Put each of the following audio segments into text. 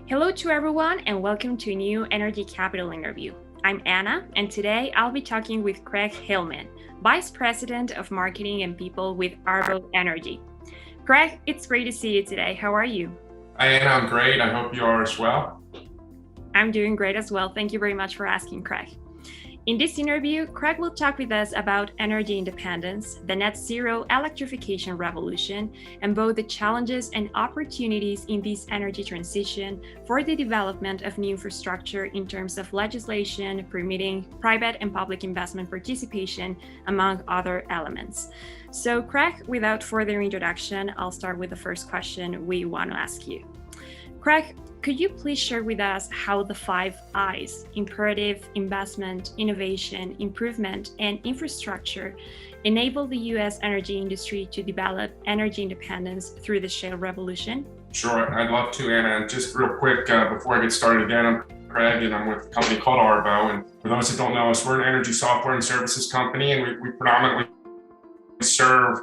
Hello to everyone and welcome to a new Energy Capital interview. I'm Anna and today I'll be talking with Craig Heilman, Vice President of Marketing and People with Arbo Energy. Craig, it's great to see you today. How are you? Hi, Anna, I'm great. I hope you are as well. I'm doing great as well. Thank you very much for asking, Craig. In this interview, Craig will talk with us about energy independence, the net zero electrification revolution, and both the challenges and opportunities in this energy transition for the development of new infrastructure in terms of legislation, permitting, private and public investment participation, among other elements. So, Craig, without further introduction, I'll start with the first question we want to ask you. Craig, could you please share with us how the 5 I's, imperative, investment, innovation, improvement, and infrastructure, enable the U.S. energy industry to develop energy independence through the shale revolution? Sure, I'd love to, Anna. And just real quick, before I get started again, I'm Craig and I'm with a company called Arbo. And for those that don't know us, we're an energy software and services company, and we predominantly serve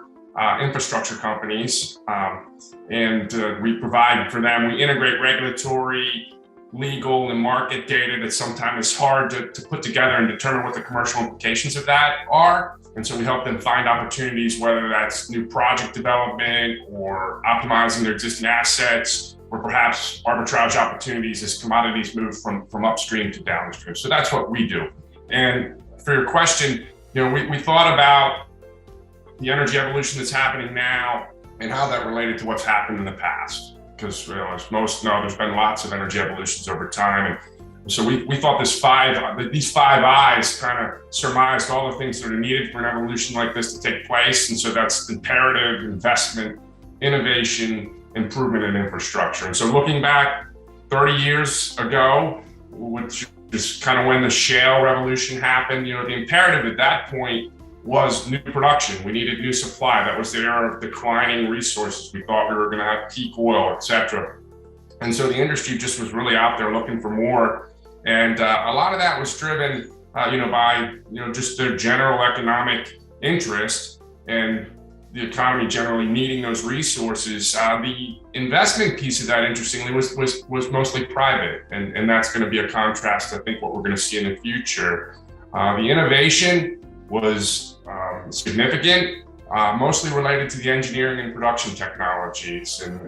infrastructure companies, and we provide for them. We integrate regulatory, legal, and market data that sometimes is hard to put together and determine what the commercial implications of that are. And so we help them find opportunities, whether that's new project development or optimizing their existing assets, or perhaps arbitrage opportunities as commodities move from upstream to downstream. So that's what we do. And for your question, we thought about the energy evolution that's happening now and how that related to what's happened in the past. Because as most know, there's been lots of energy evolutions over time. And so we thought these five I's kind of surmised all the things that are needed for an evolution like this to take place. And so that's imperative, investment, innovation, improvement, and infrastructure. And so looking back 30 years ago, which is kind of when the shale revolution happened, the imperative at that point was new production. We needed new supply. That was the era of declining resources. We thought we were going to have peak oil, et cetera. And so the industry just was really out there looking for more. And a lot of that was driven, by just their general economic interest and the economy generally needing those resources. The investment piece of that, interestingly, was mostly private, and that's going to be a contrast, I think, what we're going to see in the future. The innovation was significant, mostly related to the engineering and production technologies, and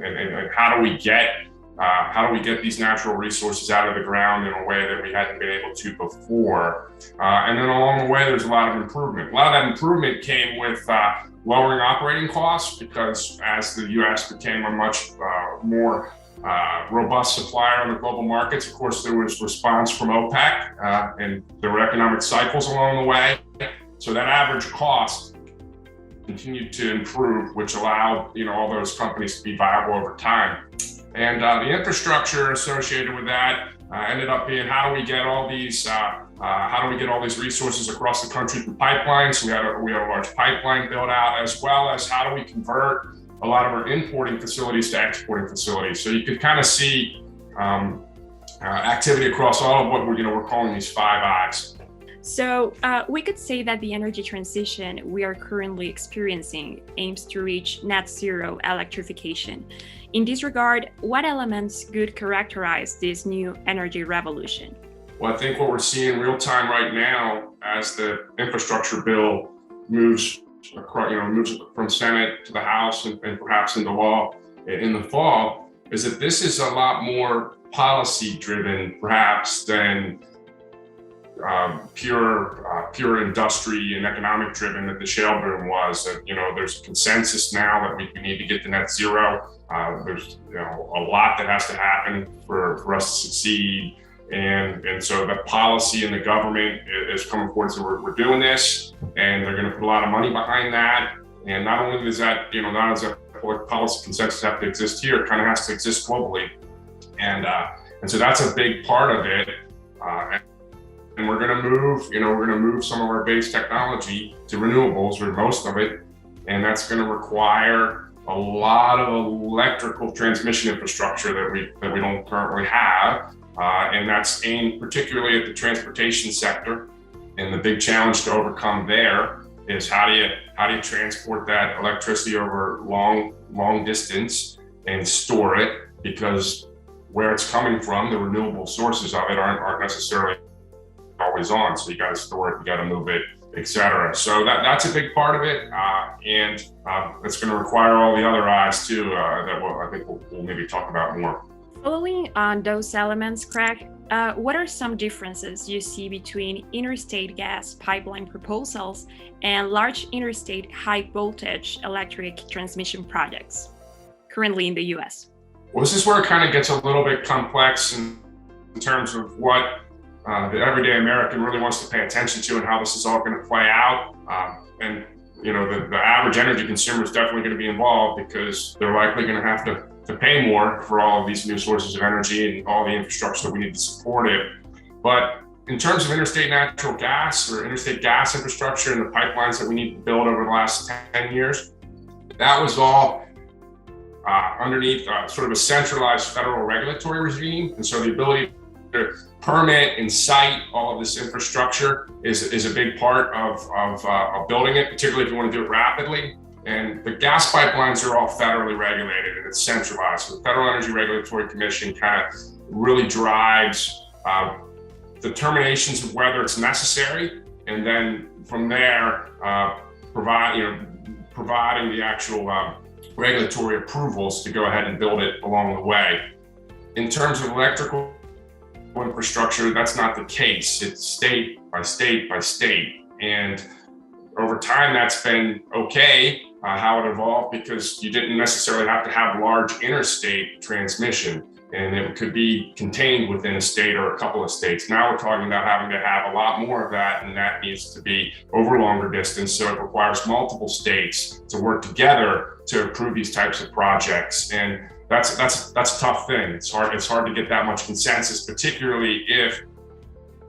how do we get these natural resources out of the ground in a way that we hadn't been able to before. And then along the way, there's a lot of improvement. A lot of that improvement came with lowering operating costs, because as the U.S. became a much more robust supplier on the global markets, of course, there was response from OPEC, and there were economic cycles along the way. So that average cost continued to improve, which allowed all those companies to be viable over time. And the infrastructure associated with that ended up being how do we get all these resources across the country through pipelines. So we had a large pipeline build out, as well as how do we convert a lot of our importing facilities to exporting facilities. So you could kind of see activity across all of what we're calling these 5 I's. So we could say that the energy transition we are currently experiencing aims to reach net zero electrification. In this regard, what elements could characterize this new energy revolution? Well, I think what we're seeing real time right now, as the infrastructure bill moves from Senate to the House and perhaps into law in the fall, is that this is a lot more policy driven, perhaps, than pure industry and economic driven that the shale boom was. That there's a consensus now that we need to get to net zero. There's a lot that has to happen for us to succeed, and so the policy and the government is coming forward. So we're doing this, and they're going to put a lot of money behind that. And not only does that policy consensus have to exist here, it kind of has to exist globally, and so that's a big part of it. And we're going to move some of our base technology to renewables, or most of it, and that's going to require a lot of electrical transmission infrastructure that we don't currently have, and that's aimed particularly at the transportation sector. And the big challenge to overcome there is how do you transport that electricity over long distance and store it, because where it's coming from. The renewable sources of it aren't necessarily always on, so you got to store it, you got to move it, etc. So that's a big part of it, and it's going to require all the other eyes too that I think we'll maybe talk about more. Following on those elements, Craig, what are some differences you see between interstate gas pipeline proposals and large interstate high voltage electric transmission projects currently in the US? Well, this is where it kind of gets a little bit complex in terms of what the everyday American really wants to pay attention to and how this is all going to play out. And you know, the average energy consumer is definitely going to be involved because they're likely going to have to pay more for all of these new sources of energy and all the infrastructure that we need to support it. But in terms of interstate natural gas or interstate gas infrastructure and the pipelines that we need to build over the last 10 years, that was all underneath sort of a centralized federal regulatory regime. And so the ability to permit and site all of this infrastructure is a big part of building it, particularly if you want to do it rapidly. And the gas pipelines are all federally regulated and it's centralized. So the Federal Energy Regulatory Commission kind of really drives determinations of whether it's necessary, and then from there, providing the actual regulatory approvals to go ahead and build it along the way. In terms of electrical infrastructure, that's not the case. It's state by state by state. And over time, that's been okay, how it evolved, because you didn't necessarily have to have large interstate transmission, and it could be contained within a state or a couple of states. Now we're talking about having to have a lot more of that, and that needs to be over longer distance. So it requires multiple states to work together to approve these types of projects. And that's a tough thing. It's hard to get that much consensus, particularly if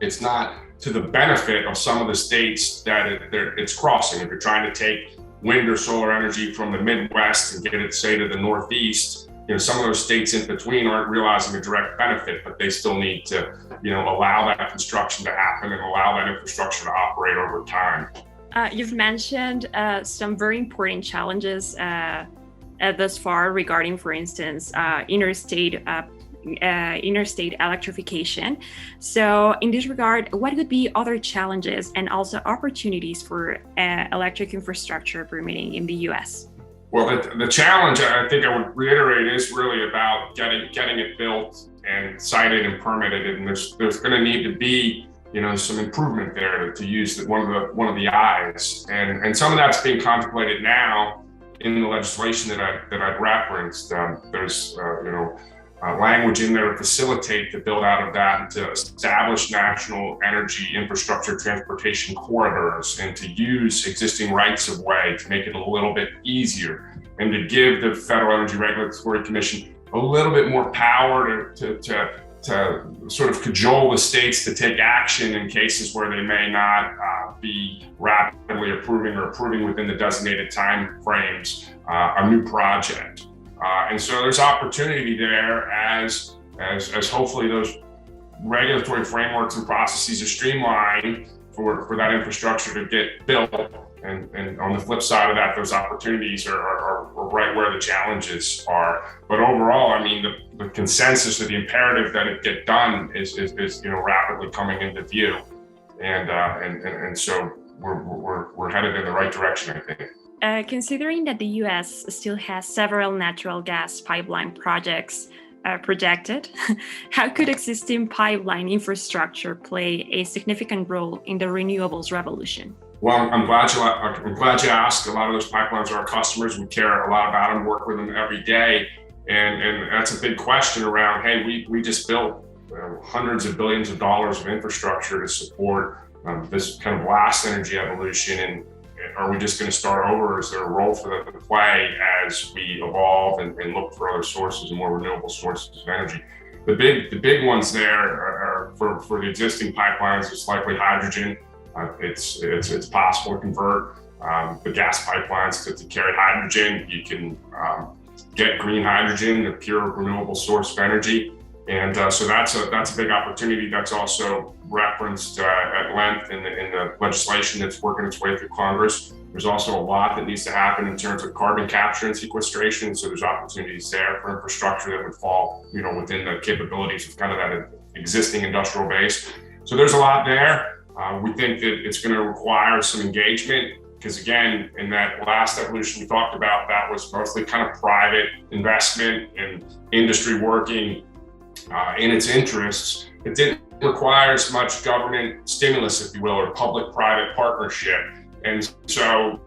it's not to the benefit of some of the states that it's crossing. If you're trying to take wind or solar energy from the Midwest and get it, say, to the Northeast, you know, some of those states in between aren't realizing a direct benefit, but they still need to, you know, allow that construction to happen and allow that infrastructure to operate over time. You've mentioned some very important challenges thus far regarding, for instance, interstate electrification. So in this regard, what would be other challenges and also opportunities for electric infrastructure permitting in the US? Well, the challenge, I think I would reiterate, is really about getting it built and sited and permitted. And there's going to need to be, you know, some improvement there to use one of the I's, and some of that's being contemplated now in the legislation that I've referenced. There's language in there to facilitate the build out of that and to establish national energy infrastructure transportation corridors and to use existing rights of way to make it a little bit easier, and to give the Federal Energy Regulatory Commission a little bit more power to sort of cajole the states to take action in cases where they may not be rapidly approving within the designated time frames a new project. And so there's opportunity there as hopefully those regulatory frameworks and processes are streamlined for that infrastructure to get built. And on the flip side of that, those opportunities are right where the challenges are. But overall, I mean, the consensus or the imperative that it get done is rapidly coming into view, and so we're headed in the right direction, I think. Considering that the U.S. still has several natural gas pipeline projects projected, how could existing pipeline infrastructure play a significant role in the renewables revolution? Well, I'm glad you asked. A lot of those pipelines are our customers. We care a lot about them, work with them every day. And that's a big question around, hey, we just built hundreds of billions of dollars of infrastructure to support this kind of last energy evolution. And are we just going to start over? Or is there a role for them to play as we evolve and look for other sources and more renewable sources of energy? The big ones there are for the existing pipelines, it's likely hydrogen. It's possible to convert the gas pipelines to carry hydrogen. You can get green hydrogen, a pure renewable source of energy. And so that's a big opportunity that's also referenced at length in the legislation that's working its way through Congress. There's also a lot that needs to happen in terms of carbon capture and sequestration. So there's opportunities there for infrastructure that would fall, within the capabilities of kind of that existing industrial base. So there's a lot there. We think that it's going to require some engagement because, again, in that last evolution we talked about, that was mostly kind of private investment and industry working in its interests. It didn't require as much government stimulus, if you will, or public-private partnership. And so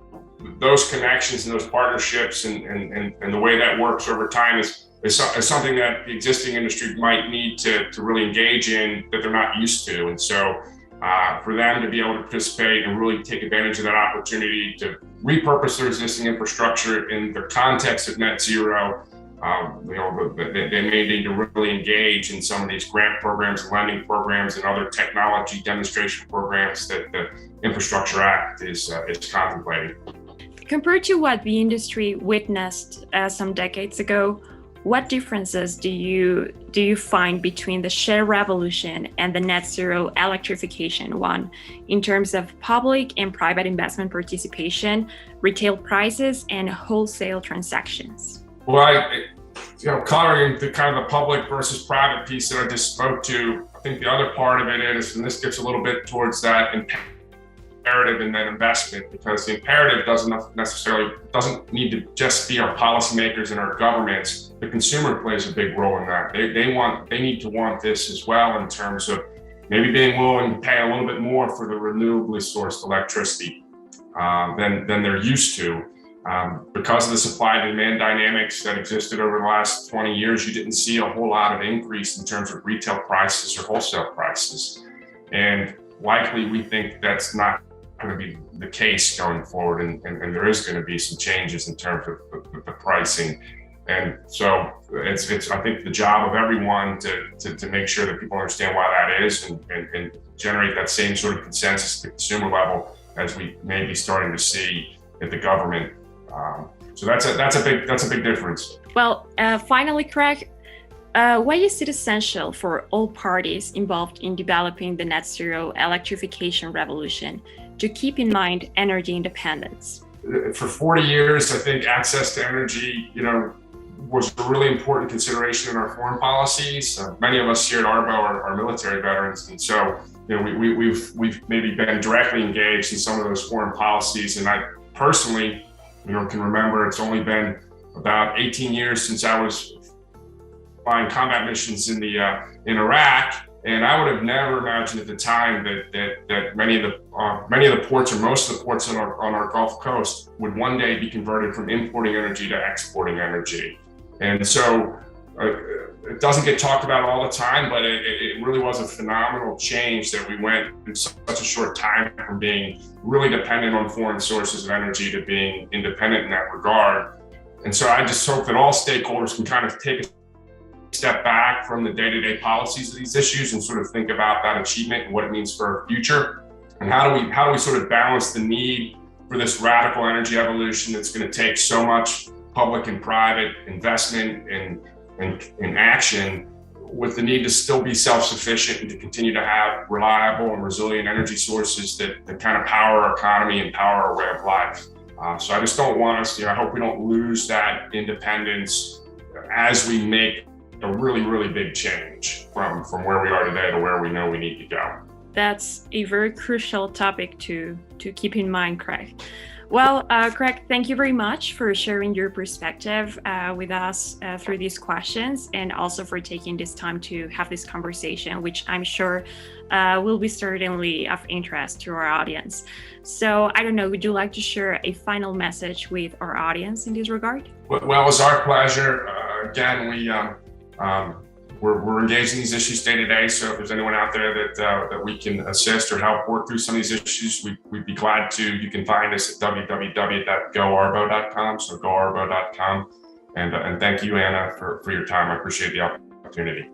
those connections and those partnerships and the way that works over time is something that the existing industry might need to really engage in that they're not used to. And so for them to be able to participate and really take advantage of that opportunity to repurpose their existing infrastructure in the context of net zero, they may need to really engage in some of these grant programs, lending programs, and other technology demonstration programs that the Infrastructure Act is contemplating. Compared to what the industry witnessed some decades ago, what differences do you find between the shale revolution and the net zero electrification one in terms of public and private investment participation, retail prices, and wholesale transactions? Well, coloring the kind of the public versus private piece that I just spoke to, I think the other part of it is, and this gets a little bit towards that imperative and then investment, because the imperative doesn't need to just be our policymakers and our governments. The consumer plays a big role in that. They need to want this as well in terms of maybe being willing to pay a little bit more for the renewably sourced electricity than they're used to. Because of the supply and demand dynamics that existed over the last 20 years, you didn't see a whole lot of increase in terms of retail prices or wholesale prices. And likely we think that's not going to be the case going forward, and there is going to be some changes in terms of the pricing. And so it's I think the job of everyone to make sure that people understand why that is and generate that same sort of consensus at the consumer level as we may be starting to see at the government. So that's a big difference. Well, finally, Craig, why is it essential for all parties involved in developing the net zero electrification revolution to keep in mind energy independence? For 40 years, I think access to energy, was a really important consideration in our foreign policies. Many of us here at Arbo are military veterans, and so we've maybe been directly engaged in some of those foreign policies. And I personally, can remember it's only been about 18 years since I was flying combat missions in Iraq, and I would have never imagined at the time that many of the ports, or most of the ports on our Gulf Coast, would one day be converted from importing energy to exporting energy. And so it doesn't get talked about all the time, but it really was a phenomenal change that we went in such a short time from being really dependent on foreign sources of energy to being independent in that regard. And so I just hope that all stakeholders can kind of take a step back from the day-to-day policies of these issues and sort of think about that achievement and what it means for our future. And how do we sort of balance the need for this radical energy evolution that's going to take so much public and private investment and action with the need to still be self-sufficient and to continue to have reliable and resilient energy sources that kind of power our economy and power our way of life. So I just don't want us, I hope we don't lose that independence as we make a really, really big change from where we are today to where we know we need to go. That's a very crucial topic to keep in mind, Craig. Well, Craig, thank you very much for sharing your perspective with us through these questions, and also for taking this time to have this conversation, which I'm sure will be certainly of interest to our audience. So I don't know, would you like to share a final message with our audience in this regard? Well, it was our pleasure. Again, we're engaged in these issues day to day. So if there's anyone out there that we can assist or help work through some of these issues, we'd be glad to. You can find us at www.goarbo.com. So goarbo.com. And thank you, Anna, for your time. I appreciate the opportunity.